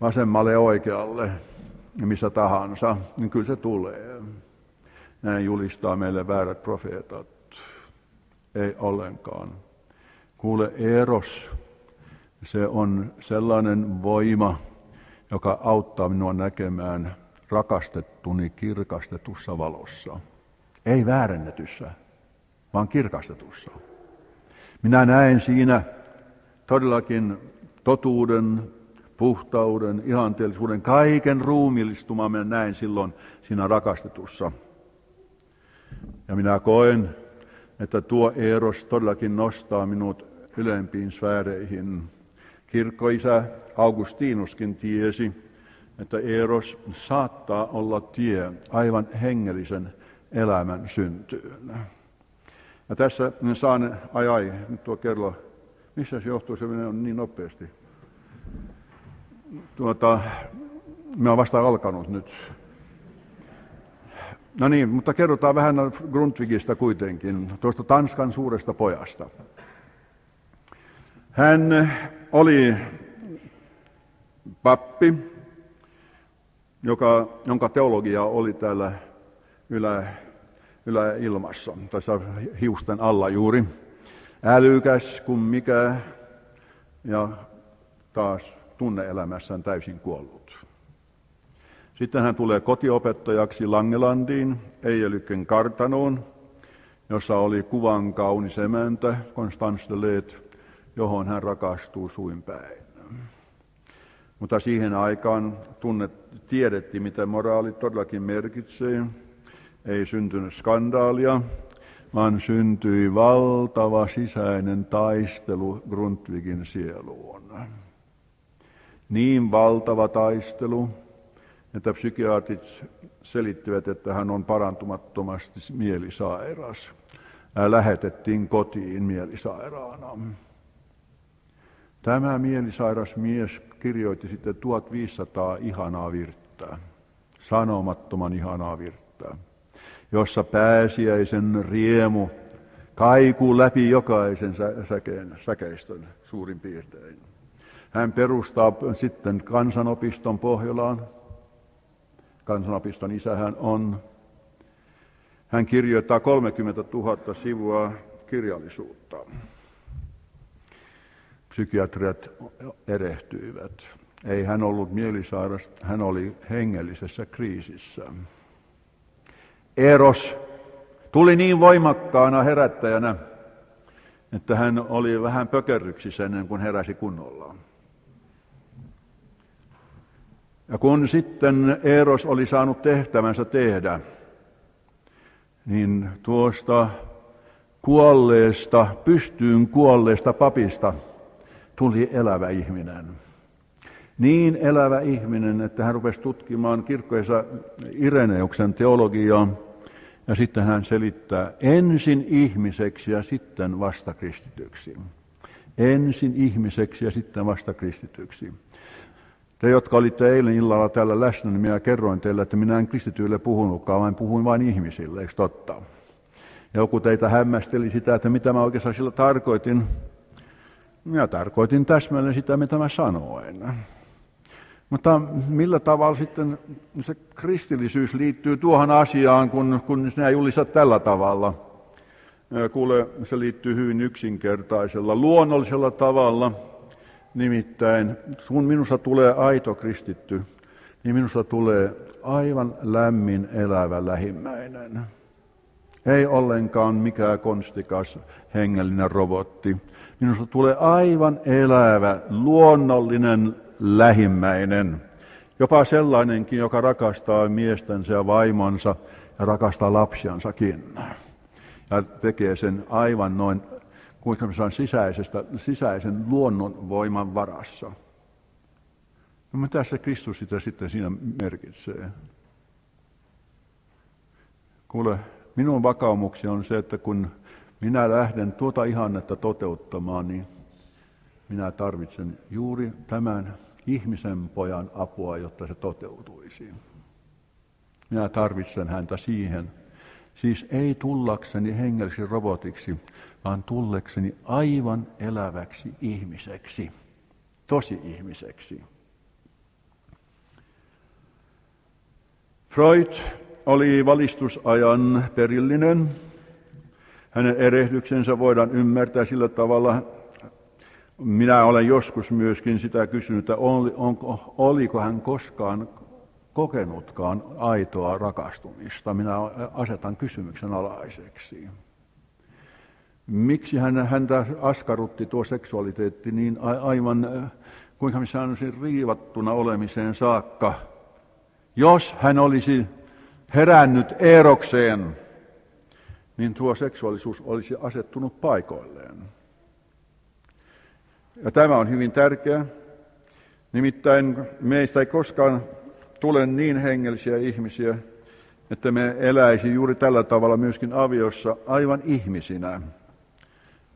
Vasemmalle ja oikealle, missä tahansa, niin kyllä se tulee. Näin julistaa meille väärät profeetat. Ei ollenkaan. Kuule, eros, se on sellainen voima, joka auttaa minua näkemään rakastettuni kirkastetussa valossa. Ei väärennetyssä, vaan kirkastetussa. Minä näen siinä todellakin totuuden, puhtauden, ihanteellisuuden, kaiken ruumiillistuman minä näen silloin siinä rakastetussa. Ja minä koen, että tuo eros todellakin nostaa minut ylempiin sfääreihin. Kirkkoisä Augustinuskin tiesi, että eros saattaa olla tie aivan hengellisen elämän syntyyn. Ja tässä saan, nyt tuo kello, missä se johtuu, se menee niin nopeasti. Mä oon vasta alkanut nyt. No niin, mutta kerrotaan vähän Grundtvigista kuitenkin, tuosta Tanskan suuresta pojasta. Hän oli pappi, jonka teologia oli täällä yläilmassa, tässä hiusten alla juuri. Älykäs kuin mikä ja taas tunne-elämässään täysin kuollut. Sitten hän tulee kotiopettajaksi Langelandiin, Eijelykken kartanoon, jossa oli kuvan kaunis emäntä, Constance de Leet, johon hän rakastuu suin päin. Mutta siihen aikaan tiedettiin, mitä moraali todellakin merkitsee. Ei syntynyt skandaalia, vaan syntyi valtava sisäinen taistelu Grundtvigin sieluun. Niin valtava taistelu, että psykiatrit selittivät, että hän on parantumattomasti mielisairas. Lähetettiin kotiin mielisairaana. Tämä mielisairas mies kirjoitti sitten 1500 ihanaa virttä, sanomattoman ihanaa virttä, jossa pääsiäisen riemu kaikuu läpi jokaisen säkeistön suurin piirtein. Hän perustaa sitten kansanopiston Pohjolaan. Kansanopiston isä hän on. Hän kirjoittaa 30 000 sivua kirjallisuutta. Psykiatriat erehtyivät. Ei hän ollut mielisairas, hän oli hengellisessä kriisissä. Eros tuli niin voimakkaana herättäjänä, että hän oli vähän pökerryksissä ennen kuin heräsi kunnolla. Ja kun sitten Eros oli saanut tehtävänsä tehdä, niin tuosta kuolleesta, pystyyn kuolleesta papista tuli elävä ihminen. Niin elävä ihminen, että hän rupesi tutkimaan kirkkojensa Ireneuksen teologiaa, ja sitten hän selittää ensin ihmiseksi ja sitten vasta kristityksi. Ensin ihmiseksi ja sitten vasta kristityksi. Te, jotka olitte eilen illalla täällä läsnä, niin minä kerroin teille, että minä en kristityille puhunutkaan, vaan puhuin vain ihmisille, eikö totta? Joku teitä hämmästeli sitä, että mitä mä oikeastaan sillä tarkoitin. Minä tarkoitin täsmälleen sitä, mitä mä sanoin. Mutta millä tavalla sitten se kristillisyys liittyy tuohon asiaan, kun sinä julistat tällä tavalla? Kuule, se liittyy hyvin yksinkertaisella, luonnollisella tavalla. Nimittäin, kun minusta tulee aito kristitty, niin minusta tulee aivan lämmin elävä lähimmäinen. Ei ollenkaan mikään konstikas hengellinen robotti. Minusta tulee aivan elävä, luonnollinen lähimmäinen. Jopa sellainenkin, joka rakastaa miestänsä ja vaimonsa ja rakastaa lapsiansakin. Ja tekee sen aivan noin, kuinka me saan sisäisen luonnonvoiman varassa. No, mitä se Kristus sitä sitten siinä merkitsee? Kuule, minun vakaumukseni on se, että kun minä lähden tuota ihannetta toteuttamaan, niin minä tarvitsen juuri tämän ihmisen pojan apua, jotta se toteutuisi. Minä tarvitsen häntä siihen. Siis ei tullakseni hengelliseksi robotiksi, vaan tullekseni aivan eläväksi ihmiseksi, tosi ihmiseksi. Freud oli valistusajan perillinen. Hänen erehdyksensä voidaan ymmärtää sillä tavalla. Minä olen joskus myöskin sitä kysynyt, että oliko hän koskaan kokenutkaan aitoa rakastumista. Minä asetan kysymyksen alaiseksi. Miksi häntä askarrutti tuo seksuaaliteetti niin aivan, kuinka minä sanoisin, riivattuna olemiseen saakka? Jos hän olisi herännyt erokseen, niin tuo seksuaalisuus olisi asettunut paikoilleen. Ja tämä on hyvin tärkeää. Nimittäin meistä ei koskaan tule niin hengellisiä ihmisiä, että me eläisi juuri tällä tavalla myöskin aviossa aivan ihmisinä.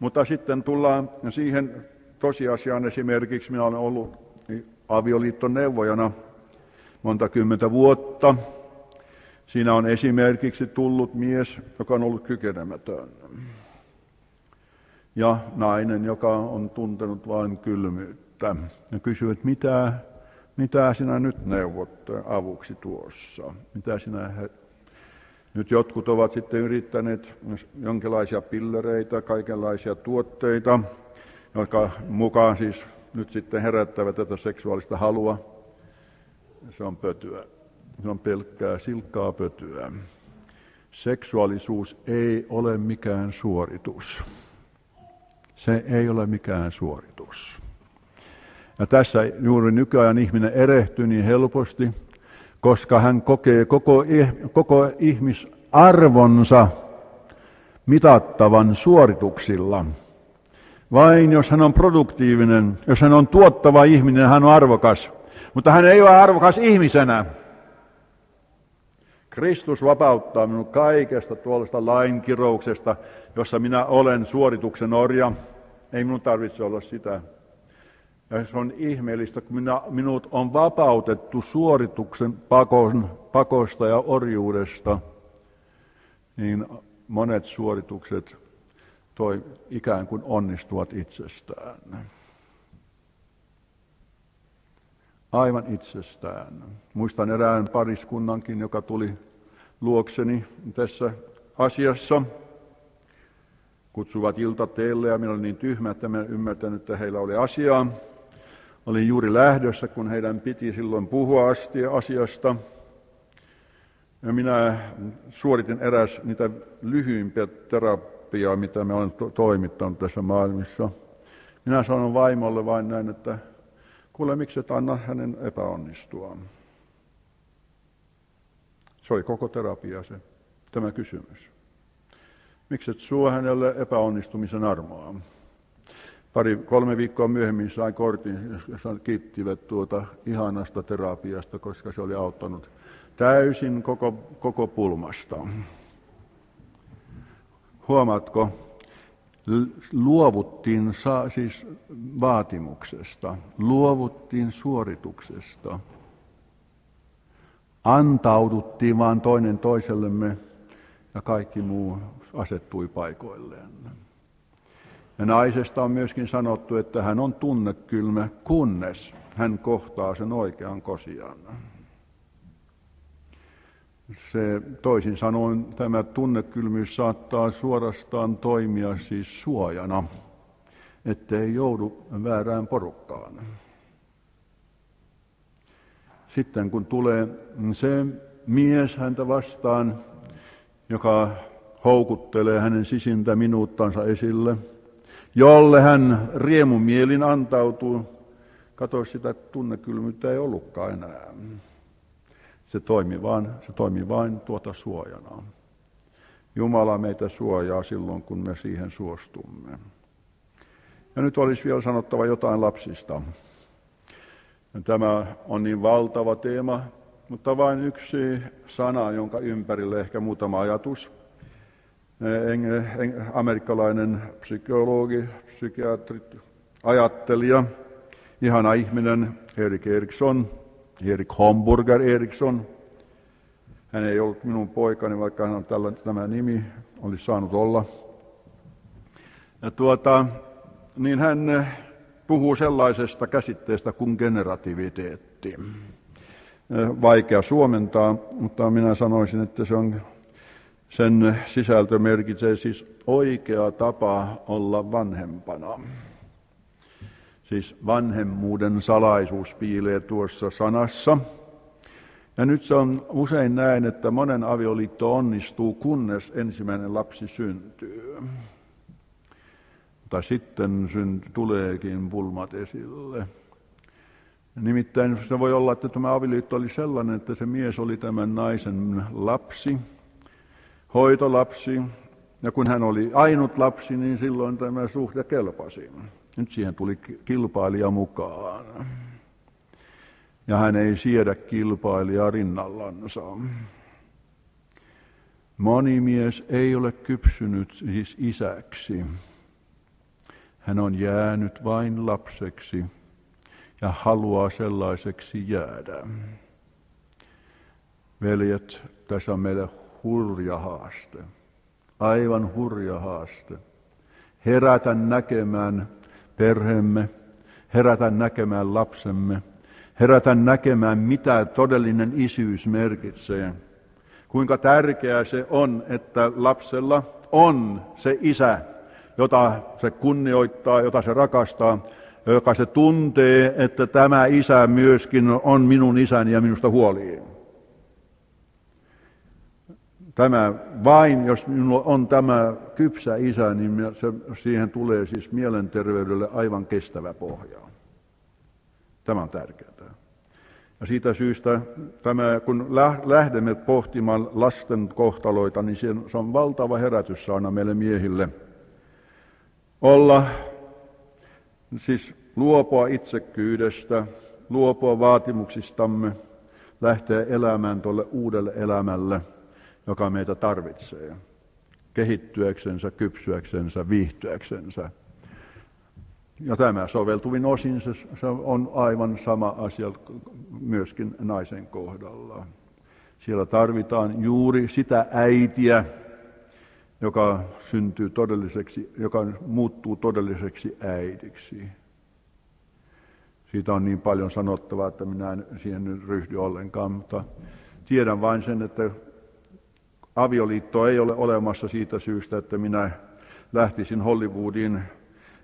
Mutta sitten tullaan siihen tosiasiaan esimerkiksi, minä olen ollut avioliiton neuvojana monta kymmentä vuotta. Siinä on esimerkiksi tullut mies, joka on ollut kykenemätön. Ja nainen, joka on tuntenut vain kylmyyttä. Ja kysyy, että mitä sinä nyt neuvot avuksi tuossa? Mitä sinä Nyt jotkut ovat sitten yrittäneet jonkinlaisia pillereitä, kaikenlaisia tuotteita, jotka mukaan siis nyt sitten herättävät tätä seksuaalista halua. Se on pötyä. Se on pelkkää silkkaa pötyä. Seksuaalisuus ei ole mikään suoritus. Se ei ole mikään suoritus. Ja tässä juuri nykyajan ihminen erehtyy niin helposti, koska hän kokee koko ihmisarvonsa mitattavan suorituksilla. Vain jos hän on produktiivinen, jos hän on tuottava ihminen, hän on arvokas. Mutta hän ei ole arvokas ihmisenä. Kristus vapauttaa minut kaikesta tuollaista lainkirouksesta, jossa minä olen suorituksen orja. Ei minun tarvitse olla sitä. Ja se on ihmeellistä, kun minut on vapautettu suorituksen pakosta ja orjuudesta, niin monet suoritukset ikään kuin onnistuvat itsestään. Aivan itsestään. Muistan erään pariskunnankin, joka tuli luokseni tässä asiassa. Kutsuvat iltateelle ja minä olin niin tyhmä, että en ymmärtänyt, että heillä oli asiaa. Olin juuri lähdössä, kun heidän piti silloin puhua asiasta. Ja minä suoritin eräs niitä lyhyimpiä terapiaa, mitä me olen toimittanut tässä maailmassa. Minä sanon vaimolle vain näin, että kuule, miksi et anna hänen epäonnistua? Se oli koko terapia tämä kysymys. Mikset suo hänelle epäonnistumisen armoa? 3 viikkoa myöhemmin sai kortin, jossa kiittivät ihanasta terapiasta, koska se oli auttanut täysin koko pulmasta. Huomaatko? Luovuttiin siis vaatimuksesta, luovuttiin suorituksesta, antauduttiin vaan toinen toisellemme ja kaikki muu asettui paikoilleen. Ja naisesta on myöskin sanottu, että hän on tunnekylmä, kunnes hän kohtaa sen oikean kosian. Se, toisin sanoen tämä tunnekylmyys saattaa suorastaan toimia siis suojana, ettei joudu väärään porukkaan. Sitten kun tulee se mies häntä vastaan, joka houkuttelee hänen sisintä minuuttansa esille, jolle hän riemumielin antautuu, kato, sitä tunnekylmyyttä ei ollutkaan enää. Se toimi vain suojana. Jumala meitä suojaa silloin, kun me siihen suostumme. Ja nyt olisi vielä sanottava jotain lapsista. Tämä on niin valtava teema, mutta vain yksi sana, jonka ympärille ehkä muutama ajatus. Amerikkalainen psykologi, psykiatri, ajattelija, ihana ihminen, Erik Homburger Eriksson. Hän ei ollut minun poikani, vaikka hän on tämä nimi olisi saanut olla. Ja niin hän puhuu sellaisesta käsitteestä kuin generatiiviteetti. Vaikea suomentaa, mutta minä sanoisin, että sen sisältö merkitsee siis oikea tapa olla vanhempana. Siis vanhemmuuden salaisuus piilee tuossa sanassa. Ja nyt se on usein näin, että monen avioliitto onnistuu, kunnes ensimmäinen lapsi syntyy. Mutta sitten tuleekin pulmat esille. Nimittäin se voi olla, että tämä avioliitto oli sellainen, että se mies oli tämän naisen lapsi, hoitolapsi. Ja kun hän oli ainut lapsi, niin silloin tämä suhde kelpasi. Nyt siihen tuli kilpailija mukaan. Ja hän ei siedä kilpailijaa rinnallansa. Moni mies ei ole kypsynyt siis isäksi. Hän on jäänyt vain lapseksi ja haluaa sellaiseksi jäädä. Veljet, tässä on meille hurja haaste. Aivan hurja haaste. Herätä näkemään perheemme, herätä näkemään lapsemme, herätä näkemään, mitä todellinen isyys merkitsee. Kuinka tärkeää se on, että lapsella on se isä, jota se kunnioittaa, jota se rakastaa, joka se tuntee, että tämä isä myöskin on minun isäni ja minusta huolii. Tämä vain, jos minulla on tämä kypsä isä, niin siihen tulee siis mielenterveydelle aivan kestävä pohja. Tämä on tärkeää. Ja siitä syystä, kun lähdemme pohtimaan lasten kohtaloita, niin se on valtava herätys saada meille miehille siis luopua itsekkyydestä, luopua vaatimuksistamme, lähteä elämään tuolle uudelle elämälle, joka meitä tarvitsee, kehittyäksensä, kypsyäksensä, viihtyäksensä. Ja tämä soveltuvin osin se on aivan sama asia myöskin naisen kohdalla. Siellä tarvitaan juuri sitä äitiä, joka syntyy todelliseksi, joka muuttuu todelliseksi äidiksi. Siitä on niin paljon sanottavaa, että minä en siihen nyt ryhdy ollenkaan, mutta tiedän vain sen, että avioliitto ei ole olemassa siitä syystä, että minä lähtisin Hollywoodiin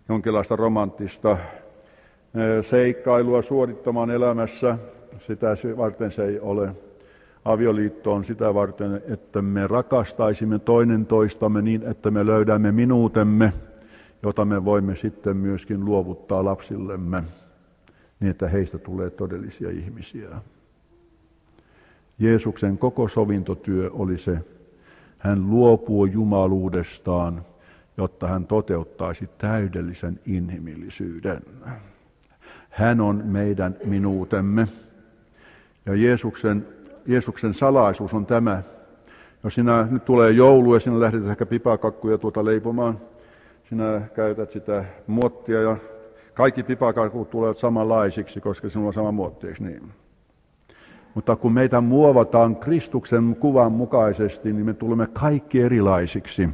jonkinlaista romanttista seikkailua suorittamaan elämässä. Sitä varten se ei ole. Avioliitto on sitä varten, että me rakastaisimme toinen toistamme niin, että me löydämme minuutemme, jota me voimme sitten myöskin luovuttaa lapsillemme, niin että heistä tulee todellisia ihmisiä. Jeesuksen koko sovintotyö oli se, Hän luopuu jumaluudestaan, jotta hän toteuttaisi täydellisen inhimillisyyden. Hän on meidän minuutemme. Ja Jeesuksen salaisuus on tämä. Jos sinä nyt tulee joulu ja sinä lähdet ehkä pipakakkuja leipomaan, sinä käytät sitä muottia ja kaikki pipakakut tulevat samanlaisiksi, koska sinulla on sama muotti, eikö niin? Mutta kun meitä muovataan Kristuksen kuvan mukaisesti, niin me tulemme kaikki erilaisiksi.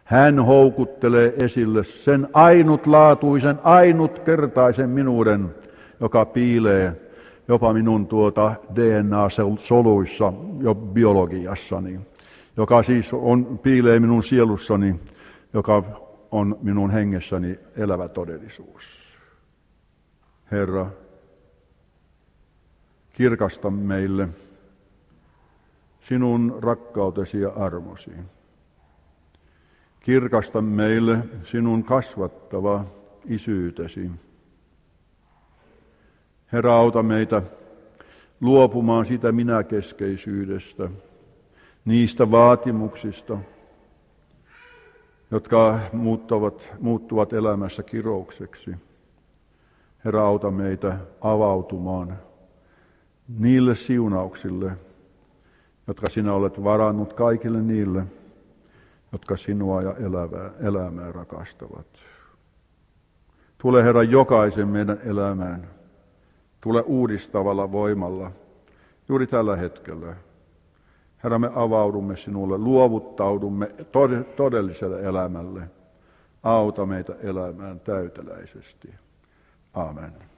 Hän houkuttelee esille sen ainutlaatuisen, ainutkertaisen minuuden, joka piilee jopa minun DNA-soluissa, jo biologiassani, joka siis piilee minun sielussani, joka on minun hengessäni elävä todellisuus. Herra, kirkasta meille sinun rakkautesi ja armosi. Kirkasta meille sinun kasvattava isyytesi. Herra, auta meitä luopumaan sitä minäkeskeisyydestä, niistä vaatimuksista, jotka muuttuvat elämässä kiroukseksi. Herra, auta meitä avautumaan niille siunauksille, jotka sinä olet varannut kaikille niille, jotka sinua ja elämää rakastavat. Tule, Herra, jokaisen meidän elämään. Tule uudistavalla voimalla juuri tällä hetkellä. Herra, me avaudumme sinulle, luovuttaudumme todelliselle elämälle. Auta meitä elämään täyteläisesti. Amen.